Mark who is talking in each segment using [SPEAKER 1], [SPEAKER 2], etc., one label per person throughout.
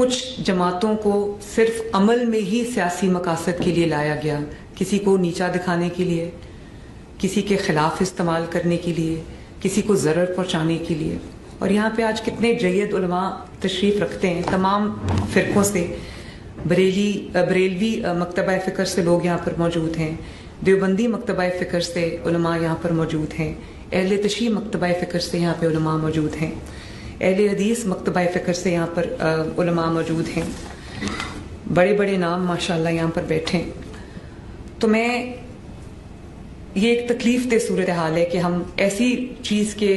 [SPEAKER 1] کچھ جماعتوں کو صرف عمل میں ہی سیاسی مقاصد کے لیے لایا گیا، کسی کو نیچا دکھانے کے لیے، کسی کے خلاف استعمال کرنے کے لیے، کسی کو ضرر پہنچانے کے لیے. اور یہاں پہ آج کتنے جید علماء تشریف رکھتے ہیں تمام فرقوں سے. بریلوی مکتبہ فکر سے لوگ یہاں پر موجود ہیں، دیوبندی مکتبہ فکر سے علماء یہاں پر موجود ہیں، اہل تشیع مکتبہ فکر سے یہاں پہ علماء موجود ہیں، اہل حدیث مکتبہ فکر سے یہاں پر علماء موجود ہیں. بڑے بڑے نام ماشاءاللہ یہاں پر بیٹھے ہیں. تو میں یہ ایک تکلیف دہ صورتحال ہے کہ ہم ایسی چیز کے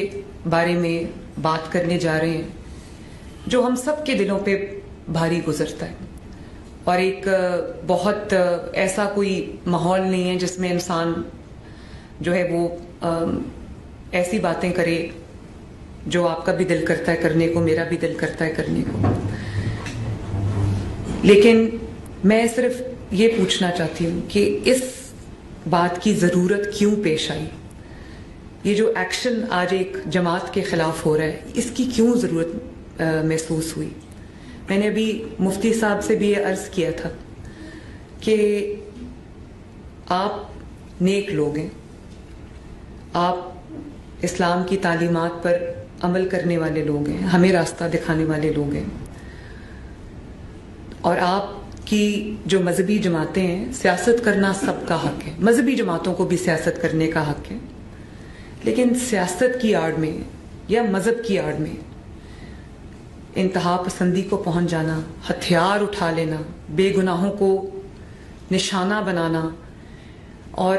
[SPEAKER 1] بارے میں بات کرنے جا رہے ہیں جو ہم سب کے دلوں پہ بھاری گزرتا ہے، اور ایک بہت ایسا کوئی ماحول نہیں ہے جس میں انسان جو ہے وہ ایسی باتیں کرے جو آپ کا بھی دل کرتا ہے کرنے کو، میرا بھی دل کرتا ہے کرنے کو. لیکن میں صرف یہ پوچھنا چاہتی ہوں کہ اس بات کی ضرورت کیوں پیش آئی؟ یہ جو ایکشن آج ایک جماعت کے خلاف ہو رہا ہے، اس کی کیوں ضرورت محسوس ہوئی؟ میں نے ابھی مفتی صاحب سے بھی یہ عرض کیا تھا کہ آپ نیک لوگ ہیں، آپ اسلام کی تعلیمات پر عمل کرنے والے لوگ ہیں، ہمیں راستہ دکھانے والے لوگ ہیں، اور آپ کی جو مذہبی جماعتیں ہیں، سیاست کرنا سب کا حق ہے، مذہبی جماعتوں کو بھی سیاست کرنے کا حق ہے. لیکن سیاست کی آڑ میں یا مذہب کی آڑ میں انتہا پسندی کو پہنچ جانا، ہتھیار اٹھا لینا، بے گناہوں کو نشانہ بنانا اور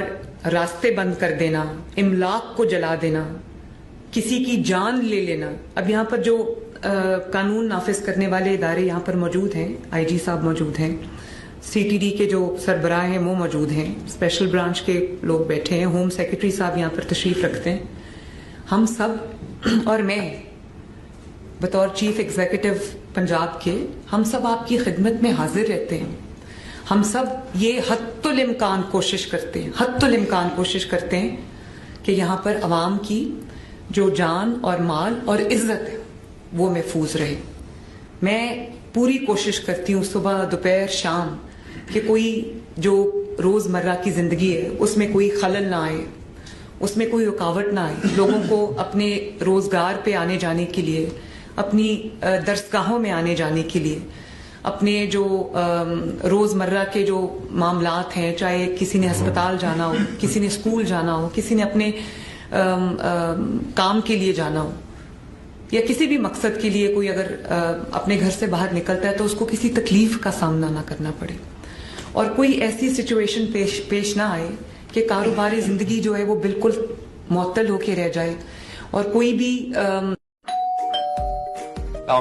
[SPEAKER 1] راستے بند کر دینا، املاک کو جلا دینا، کسی کی جان لے لینا. اب یہاں پر جو قانون نافذ کرنے والے ادارے یہاں پر موجود ہیں، آئی جی صاحب موجود ہیں، سی ٹی ڈی کے جو سربراہ ہیں وہ موجود ہیں، اسپیشل برانچ کے لوگ بیٹھے ہیں، ہوم سیکرٹری صاحب یہاں پر تشریف رکھتے ہیں. ہم سب اور میں بطور چیف ایگزیکٹو پنجاب کے، ہم سب آپ کی خدمت میں حاضر رہتے ہیں. ہم سب یہ حتی الامکان کوشش کرتے ہیں کہ یہاں پر عوام کی جو جان اور مال اور عزت ہے وہ محفوظ رہے. میں پوری کوشش کرتی ہوں صبح دوپہر شام کہ کوئی جو روز مرہ کی زندگی ہے اس میں کوئی خلل نہ آئے، اس میں کوئی رکاوٹ نہ آئے. لوگوں کو اپنے روزگار پہ آنے جانے کے لیے، اپنی درسگاہوں میں آنے جانے کے لیے، اپنے جو روز مرہ کے جو معاملات ہیں، چاہے کسی نے ہسپتال جانا ہو، کسی نے اسکول جانا ہو، کسی نے اپنے کام کے لیے جانا ہو، یا کسی بھی مقصد کے لیے کوئی اگر اپنے گھر سے باہر نکلتا ہے تو اس کو کسی تکلیف کا سامنا نہ کرنا پڑے، اور کوئی ایسی سچویشن پیش نہ آئے کہ کاروباری زندگی جو ہے وہ بالکل معطل ہو کے رہ جائے، اور کوئی بھی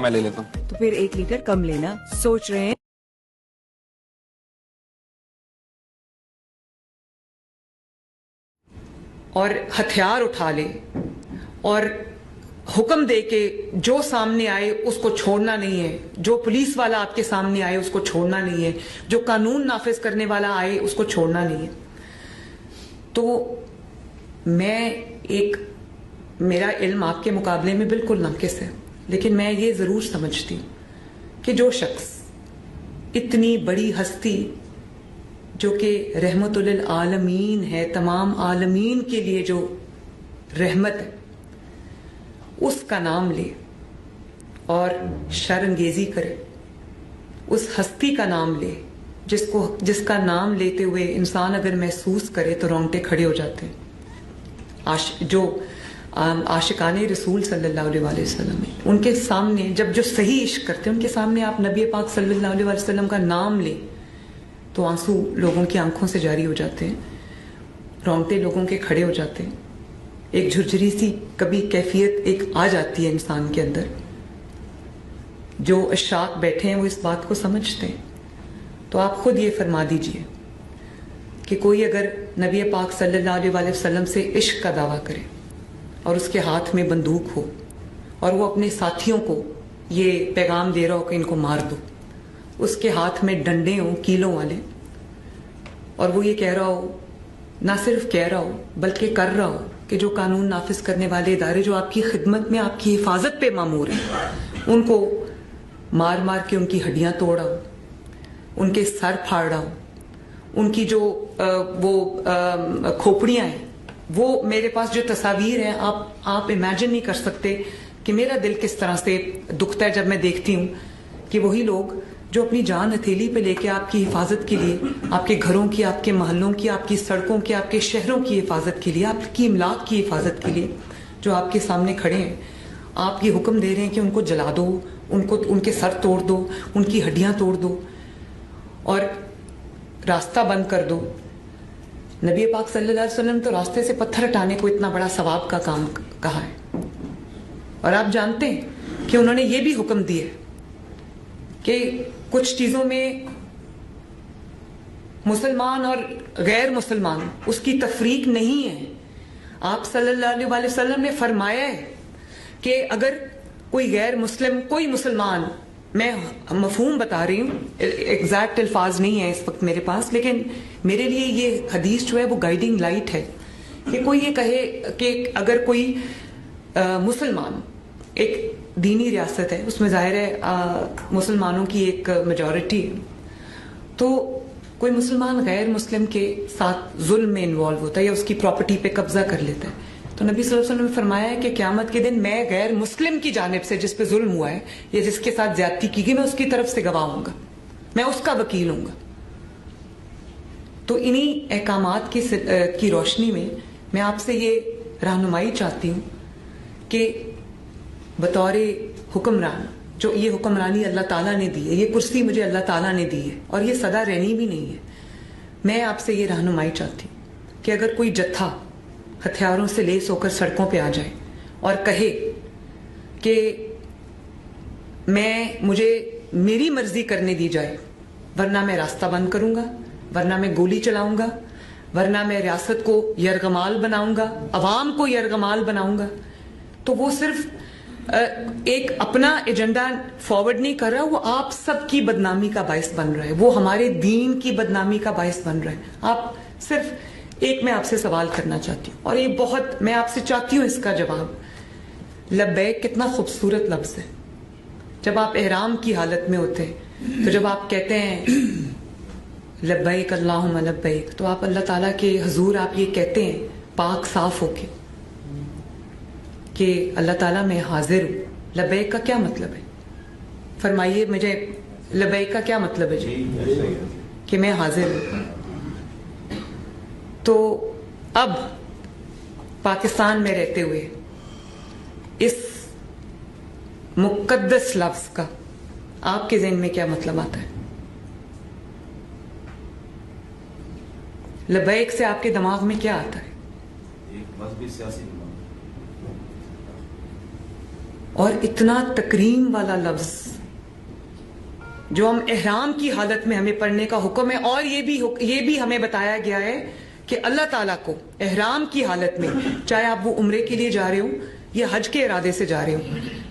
[SPEAKER 2] میں لے لیتا ہوں.
[SPEAKER 3] تو پھر 1 لیٹر کم لینا سوچ رہے ہیں.
[SPEAKER 1] اور ہتھیار اٹھا لے اور حکم دے کہ جو سامنے آئے اس کو چھوڑنا نہیں ہے، جو پولیس والا آپ کے سامنے آئے اس کو چھوڑنا نہیں ہے، جو قانون نافذ کرنے والا آئے اس کو چھوڑنا نہیں ہے. تو میرا علم آپ کے مقابلے میں بالکل ناقص ہے، لیکن میں یہ ضرور سمجھتی ہوں کہ جو شخص اتنی بڑی ہستی جو کہ رحمت للعالمین ہے، تمام عالمین کے لیے جو رحمت ہے، اس کا نام لے اور شر انگیزی کرے، اس ہستی کا نام لے جس کا نام لیتے ہوئے انسان اگر محسوس کرے تو رونگٹے کھڑے ہو جاتے ہیں. جو عاشقان رسول صلی اللہ علیہ وسلم ہیں، ان کے سامنے جب جو صحیح عشق کرتے ہیں ان کے سامنے آپ نبی پاک صلی اللہ علیہ وسلم کا نام لیں تو آنسو لوگوں کی آنکھوں سے جاری ہو جاتے ہیں، رونگٹے لوگوں کے کھڑے ہو جاتے ہیں. ایک جھرجھری سی کبھی کیفیت ایک آ جاتی ہے انسان کے اندر. جو عشاق بیٹھے ہیں وہ اس بات کو سمجھتے ہیں. تو آپ خود یہ فرما دیجئے کہ کوئی اگر نبی پاک صلی اللہ علیہ وسلم سے عشق کا دعویٰ کرے اور اس کے ہاتھ میں بندوق ہو اور وہ اپنے ساتھیوں کو یہ پیغام دے رہا ہو کہ ان کو مار دو، اس کے ہاتھ میں ڈنڈے ہوں کیلوں والے، اور وہ یہ کہہ رہا ہو، نہ صرف کہہ رہا ہو بلکہ کر رہا ہو کہ جو قانون نافذ کرنے والے ادارے جو آپ کی خدمت میں آپ کی حفاظت پہ مامور ہیں ان کو مار مار کے ان کی ہڈیاں توڑ رہا ہوں, ان کے سر پھاڑ رہا ہوں, ان کی جو کھوپڑیاں ہیں, وہ میرے پاس جو تصاویر ہیں آپ امیجن نہیں کر سکتے کہ میرا دل کس طرح سے دکھتا ہے جب میں دیکھتی ہوں کہ وہی لوگ جو اپنی جان ہتھیلی پہ لے کے آپ کی حفاظت کے لیے, آپ کے گھروں کی, آپ کے محلوں کی, آپ کی سڑکوں کی, آپ کے شہروں کی حفاظت کے لیے, آپ کی املاک کی حفاظت کے لیے جو آپ کے سامنے کھڑے ہیں, آپ یہ حکم دے رہے ہیں کہ ان کو جلا دو, ان کے سر توڑ دو, ان کی ہڈیاں توڑ دو اور راستہ بند کر دو. نبی پاک صلی اللہ علیہ وسلم تو راستے سے پتھر ہٹانے کو اتنا بڑا ثواب کا کام کہا ہے, اور آپ جانتے ہیں کہ انہوں نے یہ بھی حکم دیا کہ کچھ چیزوں میں مسلمان اور غیر مسلمان اس کی تفریق نہیں ہے. آپ صلی اللہ علیہ وسلم نے فرمایا ہے کہ اگر کوئی غیر مسلم, کوئی مسلمان, میں مفہوم بتا رہی ہوں, ایگزیکٹ الفاظ نہیں ہے اس وقت میرے پاس, لیکن میرے لیے یہ حدیث جو ہے وہ گائیڈنگ لائٹ ہے کہ کوئی یہ کہے کہ اگر کوئی مسلمان, ایک دینی ریاست ہے, اس میں ظاہر ہے مسلمانوں کی ایک میجورٹی ہے, تو کوئی مسلمان غیر مسلم کے ساتھ ظلم میں انوالو ہوتا ہے یا اس کی پراپرٹی پہ قبضہ کر لیتا ہے, تو نبی صلی اللہ علیہ وسلم نے فرمایا ہے کہ قیامت کے دن میں غیر مسلم کی جانب سے جس پہ ظلم ہوا ہے یا جس کے ساتھ زیادتی کی گئی, میں اس کی طرف سے گواہ ہوں گا, میں اس کا وکیل ہوں گا. تو انہی احکامات کی روشنی میں آپ سے یہ رہنمائی چاہتی ہوں کہ بطور حکمران, جو یہ حکمرانی اللہ تعالیٰ نے دی ہے, یہ کرسی مجھے اللہ تعالیٰ نے دی ہے اور یہ سدا رہنی بھی نہیں ہے, میں آپ سے یہ رہنمائی چاہتی ہوں کہ اگر کوئی جتھا ہتھیاروں سے لیس ہو کر سڑکوں پہ آ جائے اور کہے کہ مجھے میری مرضی کرنے دی جائے, ورنہ میں راستہ بند کروں گا, ورنہ میں گولی چلاؤں گا, ورنہ میں ریاست کو یرغمال بناؤں گا, عوام کو یرغمال بناؤں گا, تو وہ صرف ایک اپنا ایجنڈا فارورڈ نہیں کر رہا, وہ آپ سب کی بدنامی کا باعث بن رہا ہے, وہ ہمارے دین کی بدنامی کا باعث بن رہا ہے. آپ صرف ایک, میں آپ سے سوال کرنا چاہتی ہوں, اور یہ بہت میں آپ سے چاہتی ہوں اس کا جواب. لبیک کتنا خوبصورت لفظ ہے. جب آپ احرام کی حالت میں ہوتے ہیں, تو جب آپ کہتے ہیں لبیک اللہم لبیک, تو آپ اللہ تعالیٰ کے حضور آپ یہ کہتے ہیں پاک صاف ہو کے کہ اللہ تعالیٰ میں حاضر ہوں. لبیک کا کیا مطلب ہے؟ فرمائیے مجھے, لبیک کا کیا مطلب ہے جی؟ کہ میں حاضر ہوں. تو اب پاکستان میں رہتے ہوئے اس مقدس لفظ کا آپ کے ذہن میں کیا مطلب آتا ہے؟ لبیک سے آپ کے دماغ میں کیا آتا ہے؟
[SPEAKER 2] ایک مذہبی سیاسی دماغ,
[SPEAKER 1] اور اتنا تکریم والا لفظ جو ہم احرام کی حالت میں ہمیں پڑھنے کا حکم ہے, اور یہ بھی ہمیں بتایا گیا ہے کہ اللہ تعالیٰ کو احرام کی حالت میں, چاہے آپ وہ عمرے کے لیے جا رہے ہو یا حج کے ارادے سے جا رہے ہو,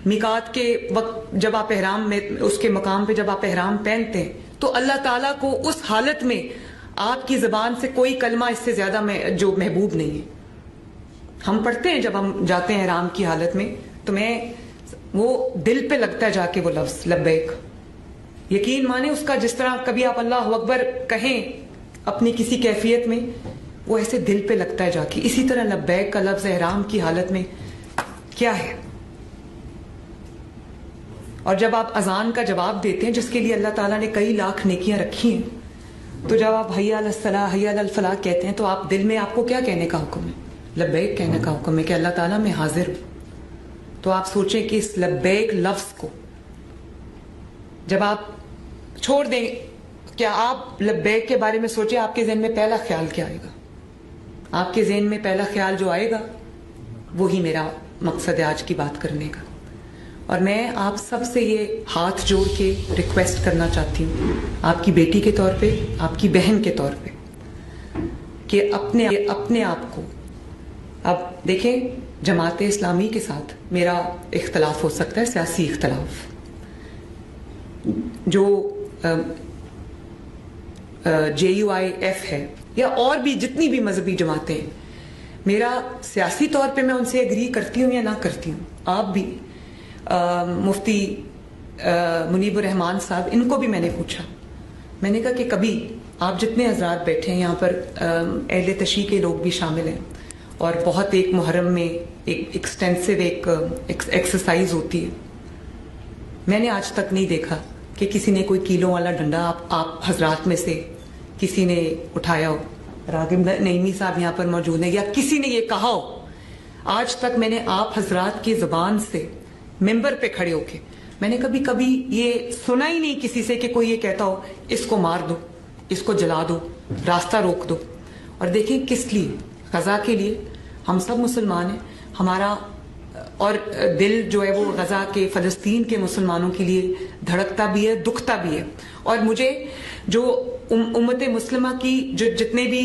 [SPEAKER 1] میقات کے وقت جب آپ احرام میں, اس کے مقام پہ جب آپ احرام پہنتے ہیں, تو اللہ تعالیٰ کو اس حالت میں آپ کی زبان سے کوئی کلمہ اس سے زیادہ جو محبوب نہیں ہے. ہم پڑھتے ہیں جب ہم جاتے ہیں احرام کی حالت میں, تو وہ دل پہ لگتا ہے جا کے وہ لفظ لبیک. یقین مانے اس کا, جس طرح کبھی آپ اللہ اکبر کہیں اپنی کسی کیفیت میں, وہ ایسے دل پہ لگتا ہے جا کے, اسی طرح لبیک کا لفظ احرام کی حالت میں کیا ہے. اور جب آپ اذان کا جواب دیتے ہیں, جس کے لیے اللہ تعالیٰ نے کئی لاکھ نیکیاں رکھی ہیں, تو جب آپ حی علی الصلاۃ حی علی الفلاح کہتے ہیں, تو آپ دل میں آپ کو کیا کہنے کا حکم ہے؟ لبیک کہنے کا حکم ہے کہ اللہ تعالیٰ میں حاضر ہوں. تو آپ سوچیں کہ اس لبیک لفظ کو جب آپ چھوڑ دیں, کیا آپ لبیک کے بارے میں سوچیں, آپ کے ذہن میں پہلا خیال کیا آئے گا؟ آپ کے ذہن میں پہلا خیال جو آئے گا وہی میرا مقصد ہے آج کی بات کرنے کا. اور میں آپ سب سے یہ ہاتھ جوڑ کے ریکویسٹ کرنا چاہتی ہوں, آپ کی بیٹی کے طور پہ, آپ کی بہن کے طور پہ, کہ اپنے آپ کو, اب دیکھیں جماعت اسلامی کے ساتھ میرا اختلاف ہو سکتا ہے, سیاسی اختلاف, جو JUIF ہے یا اور بھی جتنی بھی مذہبی جماعتیں ہیں, میرا سیاسی طور پہ میں ان سے اگری کرتی ہوں یا نہ کرتی ہوں. آپ بھی مفتی منیب الرحمان صاحب، ان کو بھی میں نے پوچھا. میں نے کہا کہ کبھی آپ جتنے حضرات بیٹھے ہیں یہاں پر اہل تشیع کے لوگ بھی شامل ہیں اور بہت ایک محرم میں ایک ایکسٹینسو ایک ایکسرسائز ہوتی ہے، میں نے آج تک نہیں دیکھا کہ کسی نے کوئی کیلوں والا ڈنڈا آپ حضرات میں سے کسی نے اٹھایا ہو. راغب نعیمی صاحب یہاں پر موجود ہیں، یا کسی نے یہ کہا ہو. آج تک میں نے آپ حضرات کی زبان سے ممبر پہ کھڑے ہو کے میں نے کبھی یہ سنا ہی نہیں کسی سے کہ کوئی یہ کہتا ہو اس کو مار دو، اس کو جلا دو، راستہ روک دو. اور دیکھیں کس لیے؟ غزہ کے لیے. ہم سب مسلمان ہیں، ہمارا اور دل جو ہے وہ غزہ کے فلسطین کے مسلمانوں کے لیے دھڑکتا بھی ہے، دکھتا بھی ہے. اور مجھے جو امت مسلمہ کی جو جتنے بھی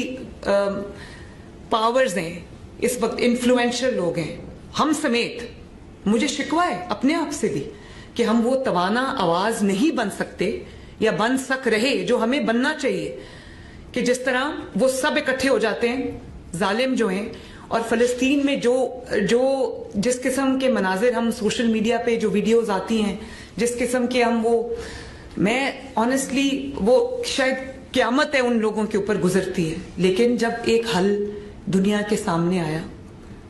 [SPEAKER 1] پاورز ہیں اس وقت، انفلوئنشل لوگ ہیں، ہم سمیت، مجھے شکوہ ہے اپنے آپ سے بھی کہ ہم وہ توانا آواز نہیں بن سکتے یا بن سک رہے جو ہمیں بننا چاہیے، کہ جس طرح وہ سب اکٹھے ہو جاتے ہیں ظالم جو ہیں. اور فلسطین میں جو جس قسم کے مناظر ہم سوشل میڈیا پہ جو ویڈیوز آتی ہیں، جس قسم کے ہم میں آنیسٹلی وہ شاید قیامت ہے ان لوگوں کے اوپر گزرتی ہے. لیکن جب ایک حل دنیا کے سامنے آیا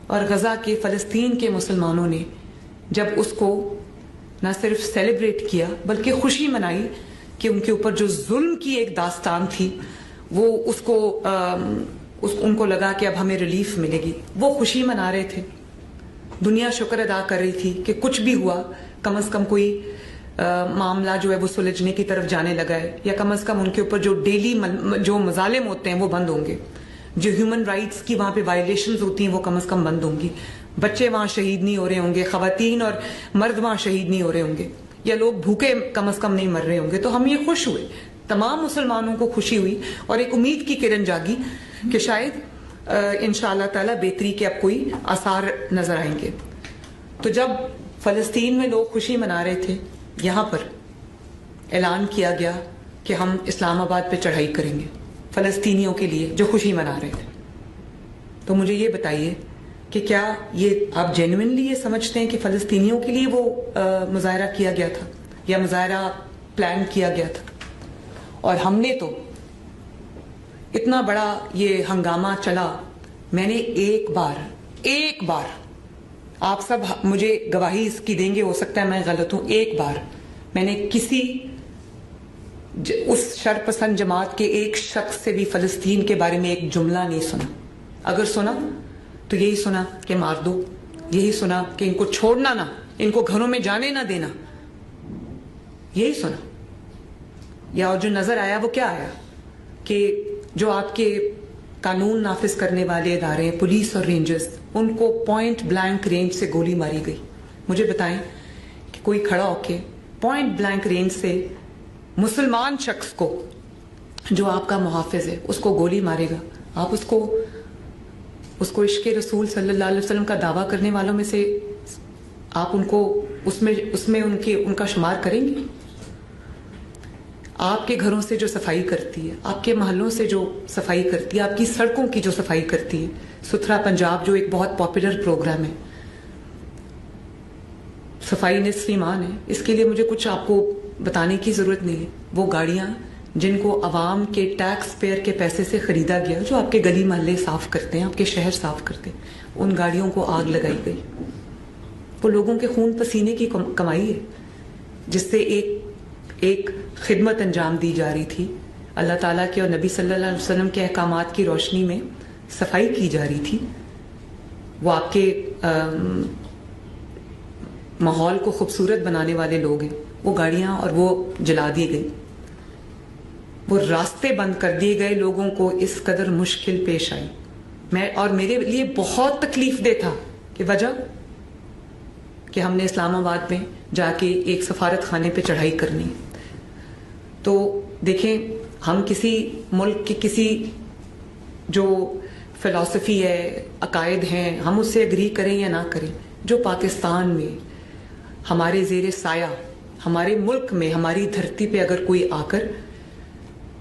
[SPEAKER 1] اور غزہ کے فلسطین کے مسلمانوں نے جب اس کو نہ صرف سیلیبریٹ کیا بلکہ خوشی منائی کہ ان کے اوپر جو ظلم کی ایک داستان تھی وہ ان کو لگا کہ اب ہمیں ریلیف ملے گی، وہ خوشی منا رہے تھے. دنیا شکر ادا کر رہی تھی کہ کچھ بھی ہوا، کم از کم کوئی معاملہ جو ہے وہ سلجھنے کی طرف جانے لگا ہے، یا کم از کم ان کے اوپر جو ڈیلی جو مظالم ہوتے ہیں وہ بند ہوں گے، جو ہیومن رائٹس کی وہاں پہ وائلیشنز ہوتی ہیں وہ کم از کم بند ہوں گی، بچے وہاں شہید نہیں ہو رہے ہوں گے، خواتین اور مرد وہاں شہید نہیں ہو رہے ہوں گے، یا لوگ بھوکے کم از کم نہیں مر رہے ہوں گے. تو ہم یہ خوش ہوئے، تمام مسلمانوں کو خوشی ہوئی اور ایک امید کی کرن جاگی کہ شاید انشاءاللہ تعالی بہتری کے اب کوئی آثار نظر آئیں گے. تو جب فلسطین میں لوگ خوشی منا رہے تھے، یہاں پر اعلان کیا گیا کہ ہم اسلام آباد پہ چڑھائی کریں گے فلسطینیوں کے لیے جو خوشی منا رہے تھے. تو مجھے یہ بتائیے کہ کیا یہ آپ جینوئنلی یہ سمجھتے ہیں کہ فلسطینیوں کے لیے وہ مظاہرہ کیا گیا تھا یا مظاہرہ پلان کیا گیا تھا؟ اور ہم نے تو اتنا بڑا یہ ہنگامہ چلا، میں نے ایک بار آپ سب مجھے گواہی اس کی دیں گے، ہو سکتا ہے میں غلط ہوں، ایک بار میں نے کسی اس شرپسند جماعت کے ایک شخص سے بھی فلسطین کے بارے میں ایک جملہ نہیں سنا. اگر سنا تو یہی سنا کہ مار دو، یہی سنا کہ ان کو چھوڑنا نہ، ان کو گھروں میں جانے نہ دینا، یہی سنا. یا جو نظر آیا وہ کیا آیا کہ جو آپ کے قانون نافذ کرنے والے ادارے ہیں، پولیس اور رینجرز، ان کو پوائنٹ بلینک رینج سے گولی ماری گئی. مجھے بتائیں کہ کوئی کھڑا ہو کے پوائنٹ بلینک رینج سے مسلمان شخص کو جو آپ کا محافظ ہے اس کو گولی مارے گا؟ آپ اس کو عشق رسول صلی اللہ علیہ وسلم کا دعویٰ کرنے والوں میں سے آپ ان کو اس میں ان کا شمار کریں گے؟ آپ کے گھروں سے جو صفائی کرتی ہے، آپ کے محلوں سے جو صفائی کرتی ہے، آپ کی سڑکوں کی جو صفائی کرتی ہے، ستھرا پنجاب جو ایک بہت پاپولر پروگرام ہے، صفائی نصف ایمان ہے، اس کے لیے مجھے کچھ آپ کو بتانے کی ضرورت نہیں ہے. وہ گاڑیاں جن کو عوام کے ٹیکس پیئر کے پیسے سے خریدا گیا، جو آپ کے گلی محلے صاف کرتے ہیں، آپ کے شہر صاف کرتے ہیں، ان گاڑیوں کو آگ لگائی گئی. وہ لوگوں کے خون پسینے کی کمائی ہے جس سے ایک خدمت انجام دی جا رہی تھی، اللہ تعالیٰ کے اور نبی صلی اللہ علیہ وسلم کے احکامات کی روشنی میں صفائی کی جا رہی تھی. وہ آپ کے ماحول کو خوبصورت بنانے والے لوگ ہیں، وہ گاڑیاں اور وہ جلا دی گئی، وہ راستے بند کر دیے گئے، لوگوں کو اس قدر مشکل پیش آئی. اور میرے لیے بہت تکلیف دہ تھا کہ وجہ کہ ہم نے اسلام آباد میں جا کے ایک سفارت خانے پہ چڑھائی کرنی. تو دیکھیں، ہم کسی ملک کی کسی جو فلسفی ہے، عقائد ہیں، ہم اس سے اگری کریں یا نہ کریں، جو پاکستان میں ہمارے زیر سایہ، ہمارے ملک میں، ہماری دھرتی پہ اگر کوئی آ کر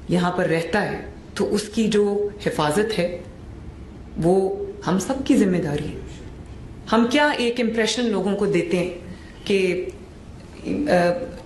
[SPEAKER 1] یہاں پر رہتا ہے تو اس کی جو حفاظت ہے وہ ہم سب کی ذمہ داری ہے. ہم کیا ایک امپریشن لوگوں کو دیتے ہیں کہ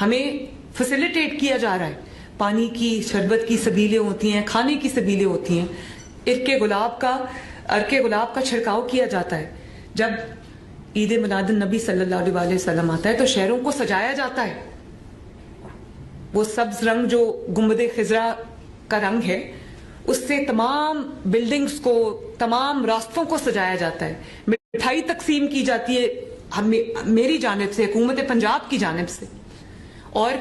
[SPEAKER 1] ہمیں فیسیلیٹیٹ کیا جا رہا ہے. پانی کی شربت کی سبیلیں ہوتی ہیں, کھانے کی سبیلیں ہوتی ہیں, عرق گلاب کا چھڑکاؤ کیا جاتا ہے. جب عید میلاد النبی صلی اللہ علیہ وسلم آتا ہے تو شہروں کو سجایا جاتا ہے. وہ سبز رنگ جو گنبد خضرا کا رنگ ہے, اس سے تمام بلڈنگز کو, تمام راستوں کو سجایا جاتا ہے. مٹھائی تقسیم کی جاتی ہے میری جانب سے, حکومت پنجاب کی جانب سے, اور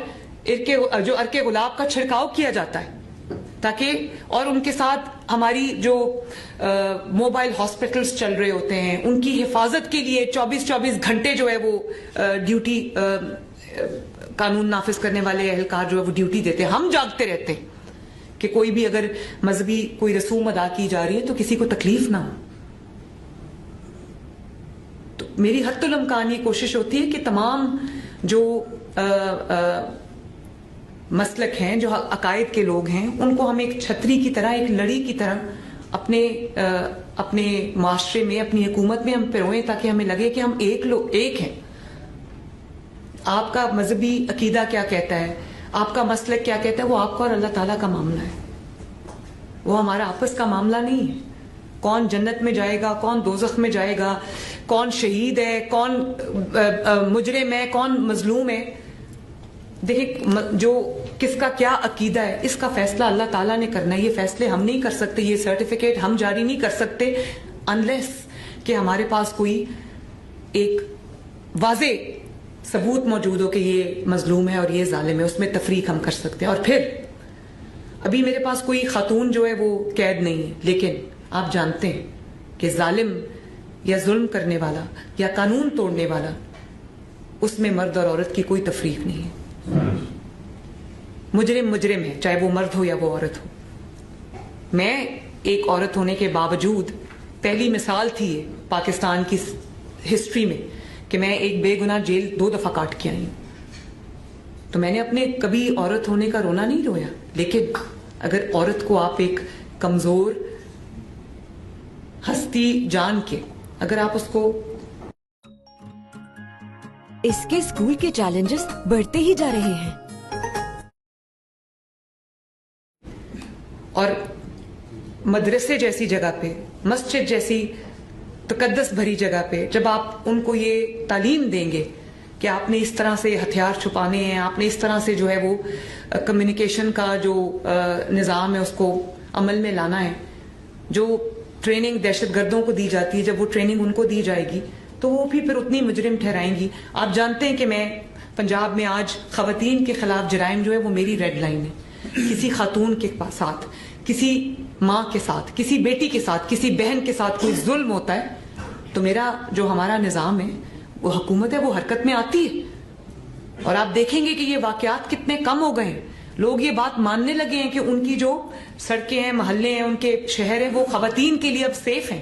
[SPEAKER 1] عرق گلاب کا چھڑکاؤ کیا جاتا ہے تاکہ, اور ان کے ساتھ ہماری جو موبائل ہاسپٹلز چل رہے ہوتے ہیں ان کی حفاظت کے لیے 24 گھنٹے جو ہے وہ ڈیوٹی, قانون نافذ کرنے والے اہلکار جو ہے وہ ڈیوٹی دیتے ہیں. ہم جاگتے رہتے ہیں کہ کوئی بھی اگر مذہبی کوئی رسوم ادا کی جا رہی ہے تو کسی کو تکلیف نہ ہو. تو میری حتی الامکان یہ کوشش ہوتی ہے کہ تمام جو مسلک ہیں, جو عقائد کے لوگ ہیں, ان کو ہم ایک چھتری کی طرح, ایک لڑی کی طرح اپنے معاشرے میں, اپنی حکومت میں ہم پروئیں تاکہ ہمیں لگے کہ ہم ایک ہیں. آپ کا مذہبی عقیدہ کیا کہتا ہے, آپ کا مسلک کیا کہتا ہے, وہ آپ کا اور اللہ تعالیٰ کا معاملہ ہے, وہ ہمارا آپس کا معاملہ نہیں ہے. کون جنت میں جائے گا, کون دوزخ میں جائے گا, کون شہید ہے, کون مجرم ہے, کون مظلوم ہے, دیکھیں جو کس کا کیا عقیدہ ہے اس کا فیصلہ اللہ تعالیٰ نے کرنا ہے. یہ فیصلے ہم نہیں کر سکتے, یہ سرٹیفکیٹ ہم جاری نہیں کر سکتے انلیس کہ ہمارے پاس کوئی ایک واضح ثبوت موجود ہو کہ یہ مظلوم ہے اور یہ ظالم ہے. اس میں تفریق ہم کر سکتے ہیں. اور پھر ابھی میرے پاس کوئی خاتون جو ہے وہ قید نہیں ہے, لیکن آپ جانتے ہیں کہ ظالم یا ظلم کرنے والا یا قانون توڑنے والا, اس میں مرد اور عورت کی کوئی تفریق نہیں ہے. مجرم ہے, چاہے وہ مرد ہو یا وہ عورت ہو. میں ایک عورت ہونے کے باوجود پہلی مثال تھی پاکستان کی ہسٹری میں کہ میں ایک بے گناہ جیل 2 دفعہ کاٹ کے آئی ہوں. تو میں نے اپنے کبھی عورت ہونے کا رونا نہیں رویا, لیکن اگر عورت کو آپ ایک کمزور ہستی جان کے, اگر آپ اس کو,
[SPEAKER 3] اس کے اسکول کے چیلنجز بڑھتے ہی جا رہے ہیں,
[SPEAKER 1] اور مدرسے جیسی جگہ پہ, مسجد جیسی تقدس بھری جگہ پہ جب آپ ان کو یہ تعلیم دیں گے کہ آپ نے اس طرح سے ہتھیار چھپانے ہیں, آپ نے اس طرح سے جو ہے وہ کمیونیکیشن کا جو نظام ہے اس کو عمل میں لانا ہے, جو ٹریننگ دہشت گردوں کو دی جاتی ہے, جب وہ ٹریننگ ان کو دی جائے گی تو وہ بھی پھر اتنی مجرم ٹھہرائیں گی. آپ جانتے ہیں کہ میں پنجاب میں آج خواتین کے خلاف جرائم جو ہے وہ میری ریڈ لائن ہے. کسی خاتون کے ساتھ, کسی ماں کے ساتھ, کسی بیٹی کے ساتھ, کسی بہن کے ساتھ کوئی ظلم ہوتا ہے تو میرا جو ہمارا نظام ہے, وہ حکومت ہے, وہ حرکت میں آتی ہے. اور آپ دیکھیں گے کہ یہ واقعات کتنے کم ہو گئے ہیں. لوگ یہ بات ماننے لگے ہیں کہ ان کی جو سڑکیں ہیں, محلے ہیں, ان کے شہر ہیں, وہ خواتین کے لیے اب سیف ہیں.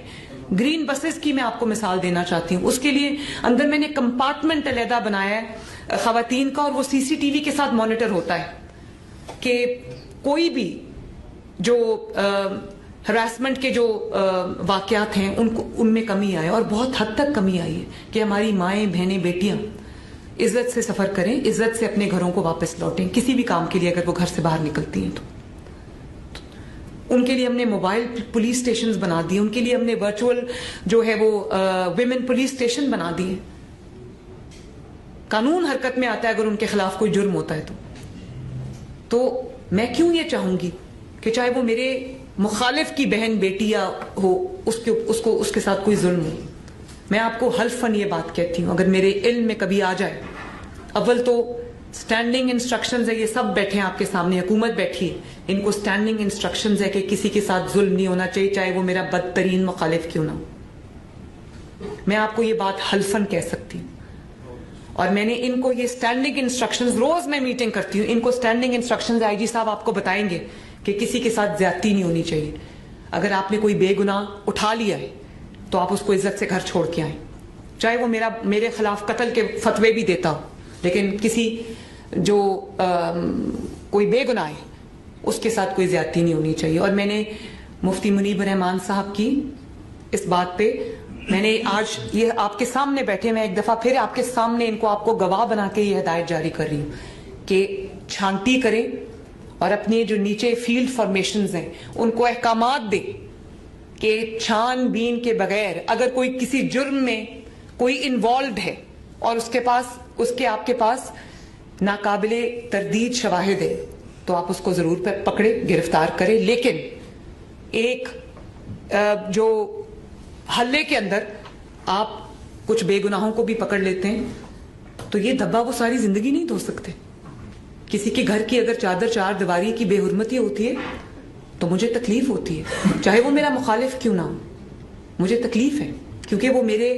[SPEAKER 1] گرین بسز کی میں آپ کو مثال دینا چاہتی ہوں. اس کے لیے اندر میں نے کمپارٹمنٹ علیحدہ بنایا ہے خواتین کا, اور وہ CCTV کے ساتھ مانیٹر ہوتا ہے کہ کوئی بھی جو ہراسمنٹ کے جو واقعات ہیں ان میں کمی آئے, اور بہت حد تک کمی آئی ہے کہ ہماری مائیں, بہنیں, بیٹیاں عزت سے سفر کریں, عزت سے اپنے گھروں کو واپس لوٹیں کسی بھی کام کے لیے اگر وہ گھر سے باہر نکلتی ہیں. تو ان کے لیے ہم نے موبائل پولیس اسٹیشنز بنا دیے, ان کے لیے ہم نے ورچوئل جو ہے وہ ویمن پولیس اسٹیشن بنا دیے. قانون حرکت میں آتا ہے اگر ان کے خلاف کوئی جرم ہوتا ہے تو میں کیوں یہ چاہوں گی کہ چاہے وہ میرے مخالف کی بہن بیٹی یا ہو, اس کے ساتھ کوئی ظلم ہو. میں آپ کو حلفاً یہ بات کہتی ہوں, اگر میرے علم میں کبھی آ جائے, اول تو اسٹینڈنگ انسٹرکشنز ہے, یہ سب بیٹھے ہیں آپ کے سامنے, حکومت بیٹھی ہے, ان کو اسٹینڈنگ انسٹرکشنز ہے کہ کسی کے ساتھ ظلم نہیں ہونا چاہیے, چاہے وہ میرا بدترین مخالف کیوں نہ ہو. میں آپ کو یہ بات حلفاً کہہ سکتی ہوں. اور میں نے ان کو یہ اسٹینڈنگ انسٹرکشنز, روز میں میٹنگ کرتی ہوں, ان کو اسٹینڈنگ انسٹرکشنز IG صاحب آپ کو بتائیں گے کہ کسی کے ساتھ زیادتی نہیں ہونی چاہیے. اگر آپ نے کوئی بے گناہ اٹھا لیا ہے تو آپ اس کو عزت سے گھر چھوڑ کے آئیں, چاہے وہ میرے خلاف قتل کے فتوے بھی دیتا ہو, لیکن کسی جو کوئی بے گناہ ہے اس کے ساتھ کوئی زیادتی نہیں ہونی چاہیے. اور میں نے مفتی منیب الرحمان صاحب کی اس بات پہ, میں نے آج یہ آپ کے سامنے بیٹھے, میں ایک دفعہ پھر آپ کے سامنے ان کو, آپ کو گواہ بنا کے یہ ہدایت جاری کر رہی ہوں کہ چھانٹی کریں اور اپنے جو نیچے فیلڈ فارمیشنز ہیں ان کو احکامات دیں کہ چھان بین کے بغیر اگر کوئی کسی جرم میں کوئی انوالوڈ ہے اور اس کے آپ کے پاس ناقابل تردید شواہد ہے تو آپ اس کو ضرور پکڑے، گرفتار کریں، لیکن ایک جو حلے کے اندر آپ کچھ بے گناہوں کو بھی پکڑ لیتے ہیں تو یہ دھبا وہ ساری زندگی نہیں دھو سکتے. کسی کے گھر کی اگر چادر چار دیواری کی بے حرمتی ہوتی ہے تو مجھے تکلیف ہوتی ہے، چاہے وہ میرا مخالف کیوں نہ ہو، مجھے تکلیف ہے کیونکہ وہ میرے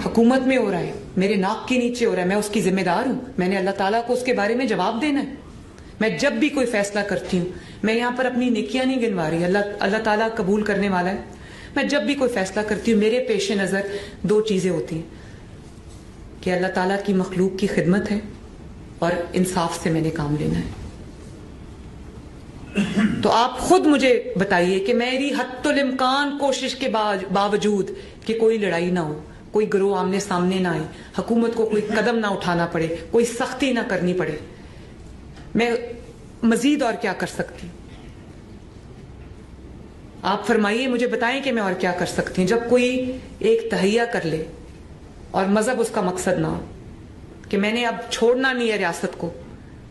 [SPEAKER 1] حکومت میں ہو رہا ہے، میرے ناک کے نیچے ہو رہا ہے، میں اس کی ذمہ دار ہوں، میں نے اللہ تعالیٰ کو اس کے بارے میں جواب دینا ہے. میں جب بھی کوئی فیصلہ کرتی ہوں، میں یہاں پر اپنی نیکیاں نہیں گنوا رہی، اللہ تعالیٰ قبول کرنے والا ہے. میں جب بھی کوئی فیصلہ کرتی ہوں میرے پیش نظر دو چیزیں ہوتی ہیں کہ اللہ تعالیٰ کی مخلوق کی خدمت ہے اور انصاف سے میں نے کام لینا ہے. تو آپ خود مجھے بتائیے کہ میری حتی الامکان کوشش کے باوجود کہ کوئی لڑائی نہ ہو، کوئی گروہ آمنے سامنے نہ آئے، حکومت کو کوئی قدم نہ اٹھانا پڑے، کوئی سختی نہ کرنی پڑے، میں مزید اور کیا کر سکتی ہوں؟ آپ فرمائیے، مجھے بتائیں کہ میں اور کیا کر سکتی ہوں. جب کوئی ایک تہیہ کر لے اور مذہب اس کا مقصد نہ ہو کہ میں نے اب چھوڑنا نہیں ہے ریاست کو،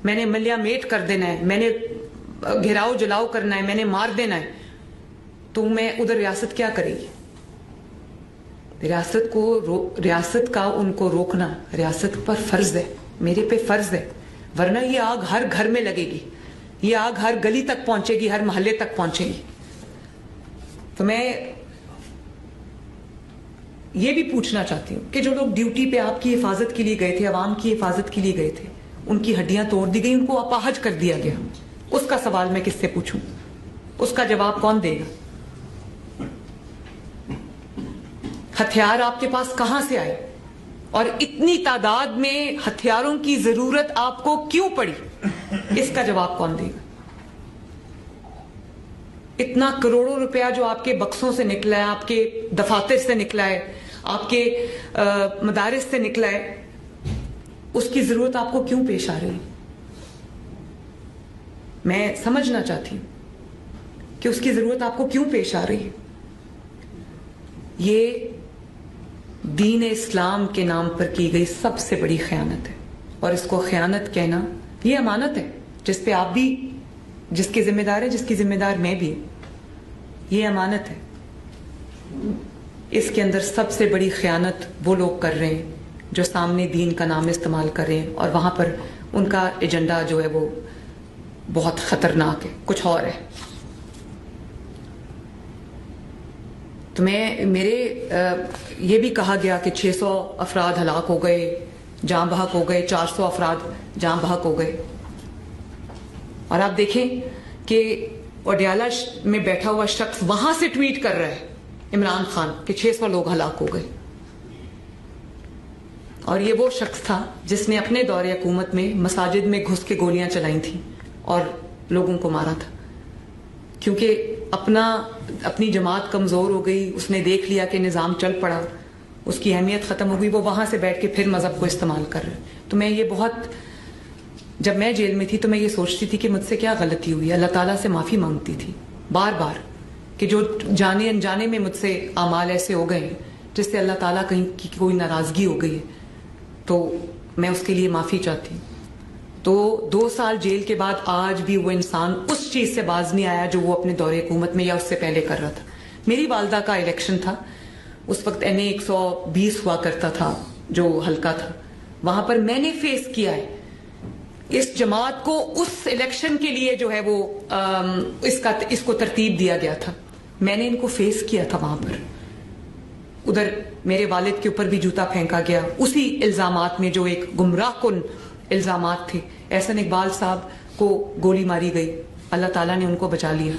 [SPEAKER 1] میں نے ملیا میٹ کر دینا ہے، میں نے گھیراؤ جلاؤ کرنا ہے، میں نے مار دینا ہے، تو میں ادھر ریاست کیا کرے گی؟ ریاست کا ان کو روکنا ریاست پر فرض ہے، میرے پہ فرض ہے، ورنہ یہ آگ ہر گھر میں لگے گی، یہ آگ ہر گلی تک پہنچے گی، ہر محلے تک پہنچے گی. تو میں یہ بھی پوچھنا چاہتی ہوں کہ جو لوگ ڈیوٹی پہ آپ کی حفاظت کے لیے گئے تھے، عوام کی حفاظت کے لیے گئے تھے، ان کی ہڈیاں توڑ دی گئی، ان کو اپاہج کر دیا گیا، اس کا سوال میں کس سے پوچھوں؟ اس کا جواب کون دے گا؟ ہتھیار آپ کے پاس کہاں سے آئے اور اتنی تعداد میں ہتھیاروں کی ضرورت آپ کو کیوں پڑی؟ اس کا جواب کون دے گا؟ اتنا کروڑوں روپیہ جو آپ کے بکسوں سے نکلا ہے، آپ کے دفاتر سے نکلا ہے، آپ کے مدارس سے نکلا ہے، اس کی ضرورت آپ کو کیوں پیش آ رہی ہے؟ میں سمجھنا چاہتی ہوں کہ اس کی ضرورت آپ کو کیوں پیش آ رہی ہے. یہ دین اسلام کے نام پر کی گئی سب سے بڑی خیانت ہے، اور اس کو خیانت کہنا یہ امانت ہے جس پہ آپ بھی، جس کے ذمہ دار ہے، جس کی ذمہ دار میں بھی، یہ امانت ہے. اس کے اندر سب سے بڑی خیانت وہ لوگ کر رہے ہیں جو سامنے دین کا نام استعمال کر رہے ہیں اور وہاں پر ان کا ایجنڈا جو ہے وہ بہت خطرناک ہے، کچھ اور ہے. تو میرے یہ بھی کہا گیا کہ 600 افراد ہلاک ہو گئے، جاں بحق ہو گئے، 400 افراد جاں بحق ہو گئے. اور آپ دیکھیں کہ وڈیالہ میں بیٹھا ہوا شخص وہاں سے ٹویٹ کر رہا ہے عمران خان کہ 600 لوگ ہلاک ہو گئے، اور یہ وہ شخص تھا جس نے اپنے دور حکومت میں مساجد میں گھس کے گولیاں چلائی تھیں اور لوگوں کو مارا تھا، کیونکہ اپنی جماعت کمزور ہو گئی، اس نے دیکھ لیا کہ نظام چل پڑا، اس کی اہمیت ختم ہو گئی، وہ وہاں سے بیٹھ کے پھر مذہب کو استعمال کر رہے. تو میں یہ جب میں جیل میں تھی تو میں یہ سوچتی تھی کہ مجھ سے کیا غلطی ہوئی، اللہ تعالیٰ سے معافی مانگتی تھی بار بار کہ جو جانے انجانے میں مجھ سے اعمال ایسے ہو گئے جس سے اللہ تعالیٰ کہیں کی کوئی ناراضگی ہو گئی ہے تو میں اس کے لیے معافی چاہتی ہوں. تو 2 سال جیل کے بعد آج بھی وہ انسان اس چیز سے باز نہیں آیا جو وہ اپنے دور حکومت میں یا اس سے پہلے کر رہا تھا. میری والدہ کا الیکشن تھا، اس وقت NA 120 ہوا کرتا تھا جو حلقہ تھا، وہاں پر میں نے فیس کیا ہے اس جماعت کو، اس الیکشن کے لیے جو ہے وہ اس کو ترتیب دیا گیا تھا، میں نے ان کو فیس کیا تھا وہاں پر. ادھر میرے والد کے اوپر بھی جوتا پھینکا گیا اسی الزامات میں جو ایک گمراہ کن الزامات تھے. احسن اقبال صاحب کو گولی ماری گئی، اللہ تعالیٰ نے ان کو بچا لیا،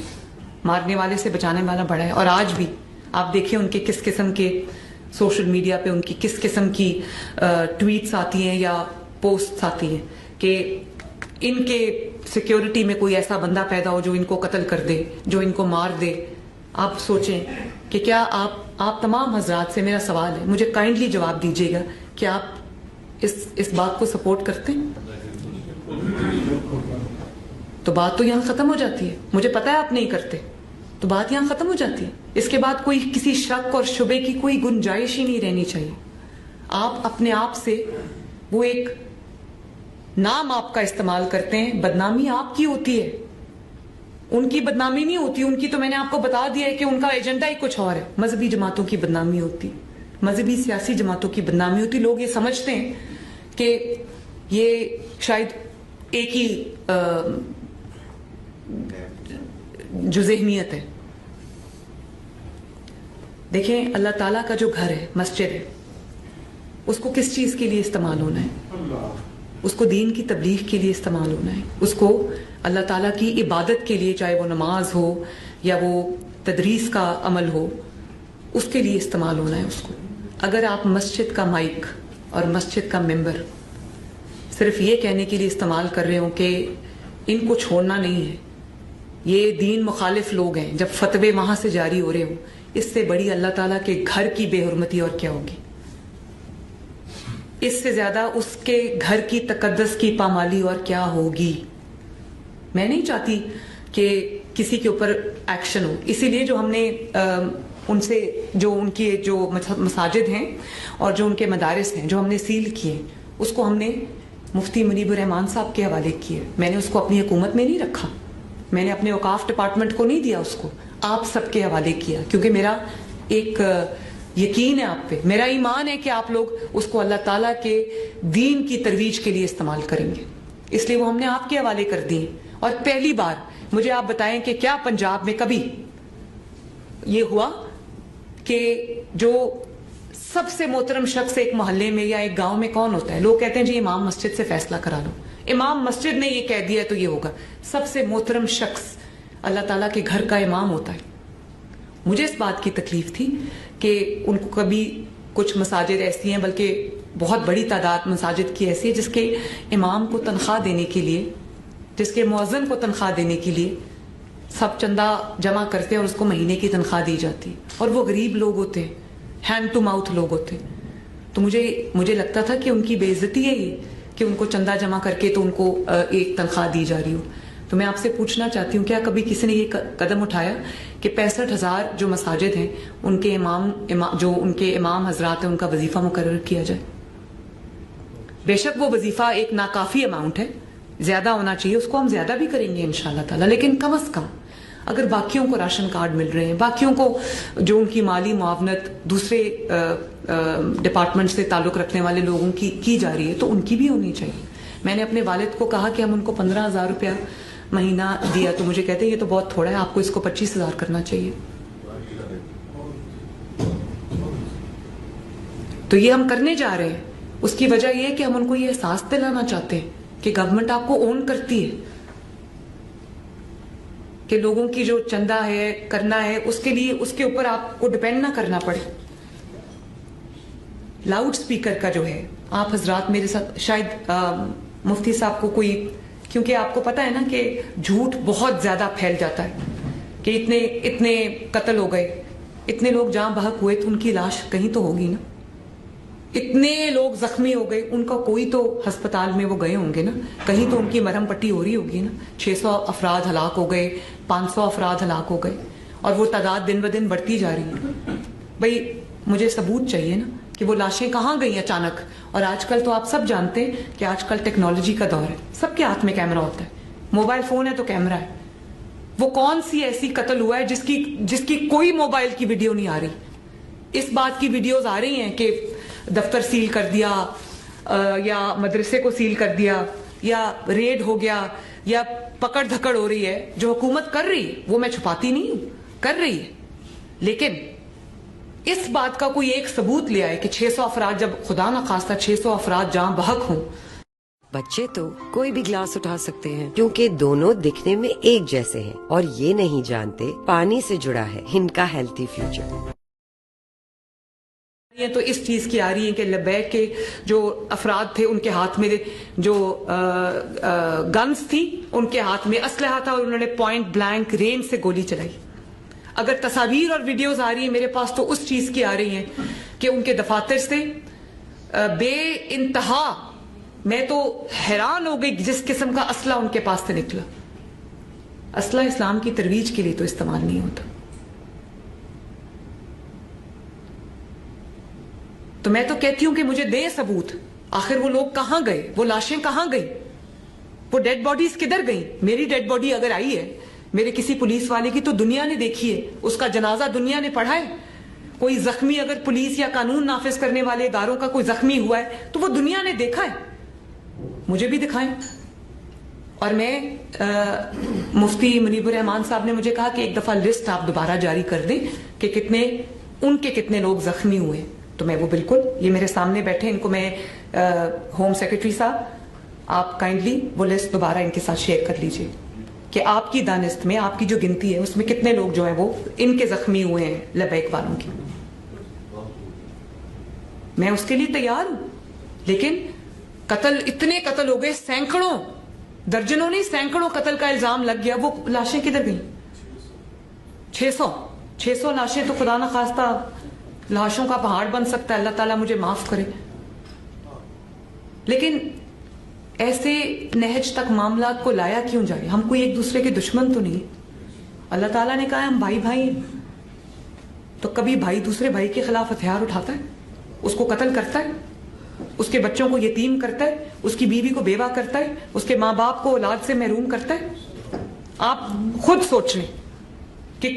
[SPEAKER 1] مارنے والے سے بچانے والا بڑا ہے. اور آج بھی آپ دیکھیں ان کے کس قسم کے سوشل میڈیا پہ ان کی کس قسم کی ٹویٹس آتی ہیں یا پوسٹس آتی ہیں کہ ان کے سیکیورٹی میں کوئی ایسا بندہ پیدا ہو جو ان کو قتل کر دے، جو ان کو مار دے. آپ سوچیں کہ کیا آپ تمام حضرات سے میرا سوال ہے، مجھے کائنڈلی جواب دیجیے گا کہ آپ اس بات کو سپورٹ کرتے ہیں؟ تو بات تو یہاں ختم ہو جاتی ہے. مجھے پتا ہے آپ نہیں کرتے, تو بات یہاں ختم ہو جاتی ہے. اس کے بعد کوئی کسی شک اور شبے کی کوئی گنجائش ہی نہیں رہنی چاہیے. آپ اپنے آپ سے وہ ایک نام آپ کا استعمال کرتے ہیں, بدنامی آپ کی ہوتی ہے, ان کی بدنامی نہیں ہوتی. ان کی تو میں نے آپ کو بتا دیا ہے کہ ان کا ایجنڈا ہی کچھ اور ہے. مذہبی جماعتوں کی بدنامی ہوتی, مذہبی سیاسی جماعتوں کی بدنامی ہوتی. لوگ یہ سمجھتے ہیں کہ یہ شاید ایک ہی جو ذہنیت ہے. دیکھیں, اللہ تعالیٰ کا جو گھر ہے, مسجد ہے, اس کو کس چیز کے لیے استعمال ہونا ہے؟ اس کو دین کی تبلیغ کے لیے استعمال ہونا ہے. اس کو اللہ تعالیٰ کی عبادت کے لیے, چاہے وہ نماز ہو یا وہ تدریس کا عمل ہو, اس کے لیے استعمال ہونا ہے اس کو. اگر آپ مسجد کا مائک اور مسجد کا ممبر صرف یہ کہنے کے لیے استعمال کر رہے ہوں کہ ان کو چھوڑنا نہیں ہے, یہ دین مخالف لوگ ہیں, جب فتوے وہاں سے جاری ہو رہے ہوں, اس سے بڑی اللہ تعالیٰ کے گھر کی بے حرمتی اور کیا ہوگی؟ اس سے زیادہ اس کے گھر کی تقدس کی پامالی اور کیا ہوگی؟ میں نہیں چاہتی کہ کسی کے اوپر ایکشن ہو. اسی لیے جو ہم نے ان سے جو ان کی جو مساجد ہیں اور جو ان کے مدارس ہیں جو ہم نے سیل کیے, اس کو ہم نے مفتی منیب الرحمان صاحب کے حوالے کیے. میں نے اس کو اپنی حکومت میں نہیں رکھا, میں نے اپنے اوقاف ڈپارٹمنٹ کو نہیں دیا, اس کو آپ سب کے حوالے کیا, کیونکہ میرا ایک یقین ہے آپ پہ, میرا ایمان ہے کہ آپ لوگ اس کو اللہ تعالیٰ کے دین کی ترویج کے لیے استعمال کریں گے. اس لیے وہ ہم نے آپ کے حوالے کر دیے. اور پہلی بار مجھے آپ بتائیں کہ کیا پنجاب میں کبھی یہ ہوا کہ جو سب سے محترم شخص ایک محلے میں یا ایک گاؤں میں کون ہوتا ہے؟ لوگ کہتے ہیں جی امام مسجد سے فیصلہ کرا لو, امام مسجد نے یہ کہہ دیا تو یہ ہوگا. سب سے محترم شخص اللہ تعالیٰ کے گھر کا امام ہوتا ہے. مجھے اس بات کی تکلیف تھی کہ ان کو کبھی کچھ مساجد ایسی ہیں, بلکہ بہت بڑی تعداد مساجد کی ایسی ہے جس کے امام کو تنخواہ دینے کے لیے, جس کے مؤذن کو تنخواہ دینے کے لیے سب چندہ جمع کرتے ہیں اور اس کو مہینے کی تنخواہ دی جاتی, اور وہ غریب لوگ ہوتے ہیں, ہینڈ ٹو ماؤتھ لوگ ہوتے ہیں. تو مجھے لگتا تھا کہ ان کی بے عزتی ہے یہ کہ ان کو چندہ جمع کر کے تو ان کو ایک تنخواہ دی جا رہی ہو. تو میں آپ سے پوچھنا چاہتی ہوں, کیا کبھی کسی نے یہ قدم اٹھایا کہ 65,000 جو مساجد ہیں ان کے جو ان کے امام حضرات ہیں ان کا وظیفہ مقرر کیا جائے؟ بے شک وہ وظیفہ ایک ناکافی اماؤنٹ ہے, زیادہ ہونا چاہیے, اس کو ہم زیادہ بھی کریں گے انشاءاللہ تعالیٰ, لیکن کم از کم اگر باقیوں کو راشن کارڈ مل رہے ہیں, باقیوں کو جو ان کی مالی معاونت دوسرے ڈپارٹمنٹ سے تعلق رکھنے والے لوگوں کی جا رہی ہے, تو ان کی بھی ہونی چاہیے. میں نے اپنے والد کو کہا کہ ہم ان کو 15,000 روپیہ مہینہ دیا, تو مجھے کہتے ہیں یہ تو بہت تھوڑا ہے, آپ کو اس کو 25,000 کرنا چاہیے. تو یہ ہم کرنے جا رہے ہیں. اس کی وجہ یہ ہے کہ ہم ان کو یہ احساس دلانا چاہتے ہیں کہ گورنمنٹ آپ کو اون کرتی ہے, کہ لوگوں کی جو چندہ ہے کرنا ہے اس کے لیے اس کے اوپر آپ کو ڈپینڈ نہ کرنا پڑے. لاؤڈ سپیکر کا جو ہے, آپ حضرات میرے ساتھ شاید مفتی صاحب کو کوئی, کیونکہ آپ کو پتا ہے نا کہ جھوٹ بہت زیادہ پھیل جاتا ہے کہ اتنے قتل ہو گئے, اتنے لوگ جاں بحق ہوئے, تو ان کی لاش کہیں تو ہوگی نا, اتنے لوگ زخمی ہو گئے, ان کا کوئی تو ہسپتال میں وہ گئے ہوں گے نا, کہیں تو ان کی مرہم پٹی ہو رہی ہوگی نا. 600 افراد ہلاک ہو گئے, 500 افراد ہلاک ہو گئے, اور وہ تعداد دن بدن بڑھتی جا رہی ہے. بھئی مجھے ثبوت چاہیے نا کہ وہ لاشیں کہاں گئی اچانک. اور آج کل تو آپ سب جانتے ہیں کہ آج کل ٹیکنالوجی کا دور ہے, سب کے ہاتھ میں کیمرہ ہوتا ہے, موبائل فون ہے تو کیمرہ ہے. وہ کون سی ایسی قتل ہوا ہے جس کی کوئی موبائل کی ویڈیو نہیں آ رہی؟ اس بات کی ویڈیوز آ رہی ہیں کہ دفتر سیل کر دیا, یا مدرسے کو سیل کر دیا, یا ریڈ ہو گیا, یا پکڑ دھکڑ ہو رہی ہے. جو حکومت کر رہی ہے وہ میں چھپاتی نہیں ہوں, کر رہی ہے, لیکن اس بات کا کوئی ایک ثبوت لے آئے کہ 600 افراد, جب خدا نہ خواستہ 600 افراد جہاں بحق ہوں.
[SPEAKER 4] بچے تو کوئی بھی گلاس اٹھا سکتے ہیں کیونکہ دونوں دکھنے میں ایک جیسے ہیں اور یہ نہیں جانتے پانی سے جڑا ہے ان کا ہیلتھی فیوچر.
[SPEAKER 1] تو اس چیز کی آ رہی ہے کہ لبیک کے جو افراد تھے ان کے ہاتھ میں جو گنز تھی, ان کے ہاتھ میں اسلحہ تھا, اور انہوں نے پوائنٹ بلینک رینج سے گولی چلائی. اگر تصاویر اور ویڈیوز آ رہی ہیں میرے پاس, تو اس چیز کی آ رہی ہیں کہ ان کے دفاتر سے بے انتہا, میں تو حیران ہو گئی جس قسم کا اسلحہ ان کے پاس سے نکلا. اسلحہ اسلام کی ترویج کے لیے تو استعمال نہیں ہوتا. تو میں تو کہتی ہوں کہ مجھے دیں ثبوت. آخر وہ لوگ کہاں گئے, وہ لاشیں کہاں گئی, وہ ڈیڈ باڈیز کدھر گئیں؟ میری ڈیڈ باڈی اگر آئی ہے میرے کسی پولیس والے کی تو دنیا نے دیکھی ہے, اس کا جنازہ دنیا نے پڑھا ہے. کوئی زخمی اگر پولیس یا قانون نافذ کرنے والے اداروں کا کوئی زخمی ہوا ہے تو وہ دنیا نے دیکھا ہے. مجھے بھی دکھائیں. اور میں مفتی منیب الرحمان صاحب نے مجھے کہا کہ ایک دفعہ لسٹ آپ دوبارہ جاری کر دیں کہ کتنے لوگ زخمی ہوئے. تو میں وہ بالکل, یہ میرے سامنے بیٹھے, ان کو میں ہوم سیکرٹری صاحب آپ کائنڈلی وہ لسٹ دوبارہ ان کے ساتھ شیئر کر لیجئے کہ آپ کی دانست میں, آپ کی جو گنتی ہے اس میں کتنے لوگ جو ہیں وہ ان کے زخمی ہوئے ہیں لبیک والوں کی. میں اس کے لیے تیار ہوں. لیکن اتنے قتل ہو گئے, سینکڑوں, درجنوں نہیں سینکڑوں قتل کا الزام لگ گیا. وہ لاشیں کدھر گئیں؟ 600 لاشیں تو خدا نہ خواستہ لاشوں کا پہاڑ بن سکتا ہے, اللہ تعالیٰ مجھے معاف کرے. لیکن ایسے نہج تک معاملات کو لایا کیوں جائے؟ ہم کوئی ایک دوسرے کے دشمن تو نہیں. اللہ تعالیٰ نے کہا ہے ہم بھائی ہیں. تو کبھی بھائی دوسرے بھائی کے خلاف ہتھیار اٹھاتا ہے, اس کو قتل کرتا ہے, اس کے بچوں کو یتیم کرتا ہے, اس کی بیوی کو بیوہ کرتا ہے, اس کے ماں باپ کو اولاد سے محروم کرتا ہے. آپ خود سوچ لیں کہ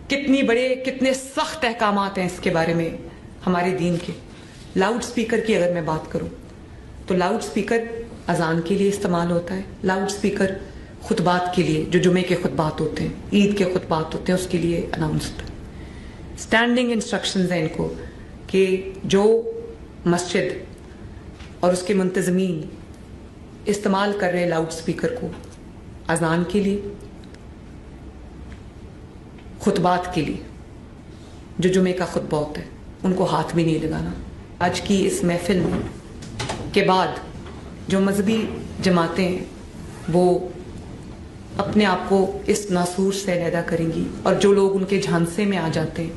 [SPEAKER 1] کتنے سخت احکامات ہیں اس کے بارے میں ہمارے دین کے. لاؤڈ سپیکر کی اگر میں بات کروں تو لاؤڈ سپیکر اذان کے لیے استعمال ہوتا ہے, لاؤڈ سپیکر خطبات کے لیے, جو جمعے کے خطبات ہوتے ہیں, عید کے خطبات ہوتے ہیں, اس کے لیے اناؤنس ہوتا ہے. اسٹینڈنگ انسٹرکشنز ہیں ان کو کہ جو مسجد اور اس کے منتظمین استعمال کر رہے لاؤڈ سپیکر کو اذان کے لیے, خطبات کے لیے, جو جمعے کا خطبہ ہوتا ہے, ان کو ہاتھ بھی نہیں لگانا. آج کی اس محفل کے بعد جو مذہبی جماعتیں ہیں وہ اپنے آپ کو اس ناسور سے علیحدہ کریں گی, اور جو لوگ ان کے جھانسے میں آ جاتے ہیں,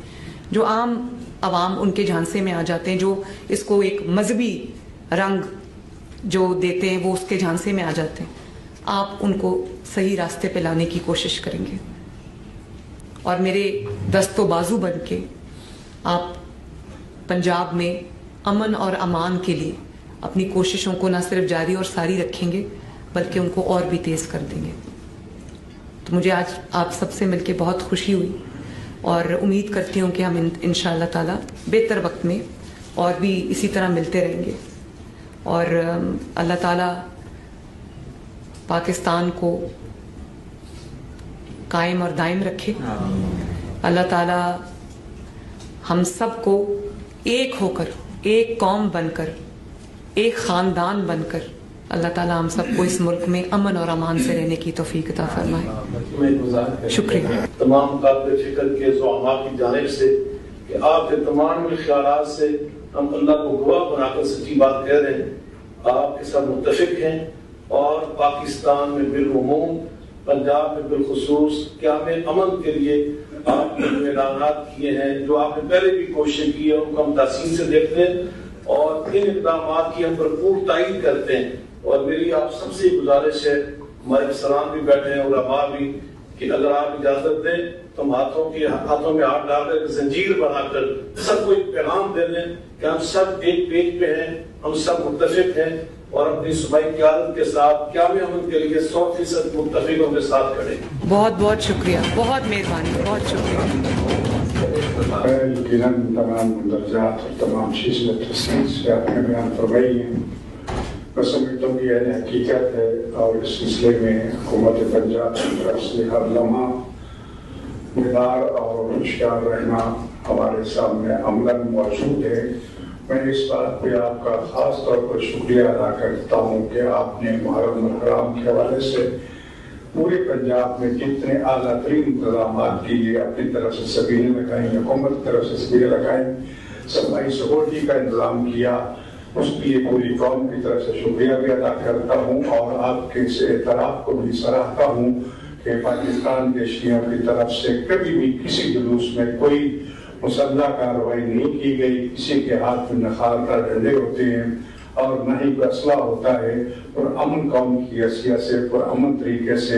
[SPEAKER 1] جو عام عوام ان کے جھانسے میں آ جاتے ہیں, جو اس کو ایک مذہبی رنگ جو دیتے ہیں وہ اس کے جھانسے میں آ جاتے ہیں, آپ ان کو صحیح راستے پہ لانے کی کوشش کریں گے. اور میرے دست و بازو بن کے آپ پنجاب میں امن اور امان کے لیے اپنی کوششوں کو نہ صرف جاری اور ساری رکھیں گے بلکہ ان کو اور بھی تیز کر دیں گے. تو مجھے آج آپ سب سے مل کے بہت خوشی ہوئی, اور امید کرتی ہوں کہ ہم انشاءاللہ تعالی بہتر وقت میں اور بھی اسی طرح ملتے رہیں گے. اور اللہ تعالی پاکستان کو قائم اور دائم رکھے. اللہ تعالی ہم سب کو ایک ہو کر, ایک قوم بن کر, ایک خاندان بن کر, اللہ تعالی ہم سب کو اس ملک میں امن اور امان سے رہنے کی توفیق عطا فرمائے. شکریہ
[SPEAKER 5] تمام قابل فکر کے زعماء کی جانب سے کہ آپ کے تمام خیالات سے ہم اللہ کو گواہ بنا کر سچی بات کہہ رہے ہیں. آپ کے ساتھ متفق ہیں, اور پاکستان میں بالعموم, پنجاب میں بالخصوص قیام امن کے لیے آپ نے اعلانات کیے ہیں, جو آپ نے پہلے بھی کوشش کی ہے, ان کو ہم تحسین سے دیکھتے ہیں اور ان اقدامات کی ہم بھرپور تائید کرتے ہیں. اور میری آپ سب سے گزارش ہے, ہمارے افسران بھی بیٹھے ہیں, علماء بھی, کہ اگر آپ اجازت دیں تو ہم ہاتھوں میں ہاتھ ڈال کر ایک زنجیر بنا کر سب کو ایک پیغام دے دیں کہ ہم سب ایک پیج پہ ہیں, ہم سب متفق ہیں, اور اپنی صوبائی قیادت کے ساتھ قیام امن کے لیے 100% متفقوں کے ساتھ کھڑے.
[SPEAKER 1] بہت بہت شکریہ, بہت مہربانی, بہت شکریہ.
[SPEAKER 6] یقیناً تمام مندرجات اور تمام چیزیں تفصیل سے آپ نے بیان فرمائی ہیں. میں سمجھتا ہوں کہ یہ حقیقت ہے, اور اس سلسلے میں حکومت پنجاب کی طرف سے ہر لمحہ بیدار اور ہوشیار رہنا ہمارے سامنے عملاً موجود ہے. میں اس بات پہ آپ کا خاص طور پر شکریہ ادا کرتا ہوں کہ آپ نے محرم الحرام کے حوالے سے پورے پنجاب میں جتنے اعلیٰ ترین انتظامات کیے اپنی طرف سے سبیلیں لگائیں, حکومت کی طرف سے سبیلیں لگائیں, صفائی سیکورٹی کا انتظام کیا. اس کے لیے پوری قوم کی طرف سے شکریہ بھی ادا کرتا ہوں, اور آپ کے اس اعتراف کو بھی سراہتا ہوں کہ پاکستان کے شیعوں کی طرف سے کبھی بھی کسی جلوس میں کوئی مسلح کارروائی نہیں کی گئی. کسی کے ہاتھ میں نہ خالدار ڈنڈے ہوتے ہیں اور نہ ہی کوئی اسلحہ ہوتا ہے. پر امن قوم کی حیثیت سے, پر امن طریقے سے